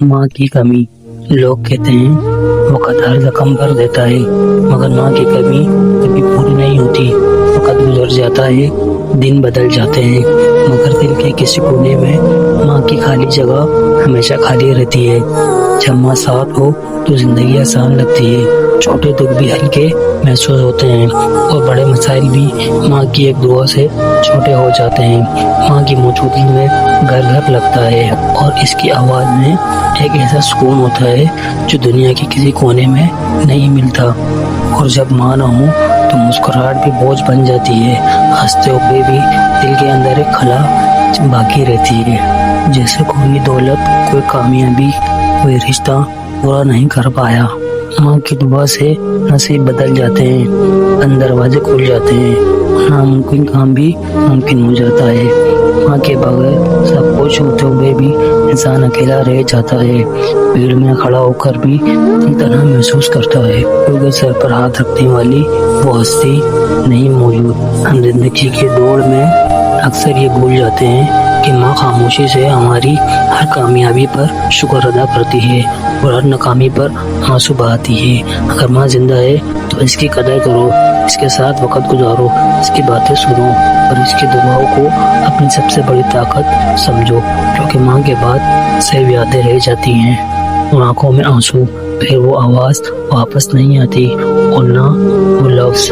ماں کی کمی. لوگ کہتے ہیں وقت ہر زخم بھر دیتا ہے، مگر ماں کی کمی کبھی پوری نہیں ہوتی. وقت گزر جاتا ہے، دن بدل جاتے ہیں، مگر دل کے کسی کونے میں ماں کی خالی جگہ ہمیشہ خالی رہتی ہے. جب ماں ساتھ ہو تو زندگی آسان لگتی ہے، چھوٹے دکھ بھی ہلکے محسوس ہوتے ہیں اور بڑے مسائل بھی ماں کی ایک دعا سے چھوٹے ہو جاتے ہیں. ماں کی موجودگی میں گھر گھر لگتا ہے اور اس کی آواز میں ایک ایسا سکون ہوتا ہے جو دنیا کے کسی کونے میں نہیں ملتا. اور جب ماں نہ ہو تو مسکراہٹ بھی بوجھ بن جاتی ہے، ہنستے ہوئے بھی دل کے اندر ایک خلا باقی رہتی ہے، جیسے کوئی دولت، کوئی کامیابی، کوئی رشتہ پورا نہیں کر پایا. ماں کی دعا سے نصیب بدل جاتے ہیں، بند دروازے کھل جاتے ہیں، ناممکن کام بھی ممکن ہو جاتا ہے. ماں کے بغیر سب کچھ ہوتے ہوئے بھی انسان اکیلا رہ جاتا ہے، بھیڑ میں کھڑا ہو کر بھی تنہا محسوس کرتا ہے، کیونکہ سر پر ہاتھ رکھنے والی وہ ہستی نہیں موجود. ہم زندگی کی دوڑ میں اکثر یہ بھول جاتے ہیں کہ ماں خاموشی سے ہماری ہر کامیابی پر شکر ادا کرتی ہے اور ہر ناکامی پر آنسو بہاتی ہے. اگر ماں زندہ ہے تو اس کی قدر کرو، اس کے ساتھ وقت گزارو، اس کی باتیں سنو اور اس کی دعاؤں کو اپنی سب سے بڑی طاقت سمجھو، کیونکہ ماں کے بعد صرف یادیں رہ جاتی ہیں، اور آنکھوں میں آنسو، پھر وہ آواز واپس نہیں آتی اور نہ وہ لفظ.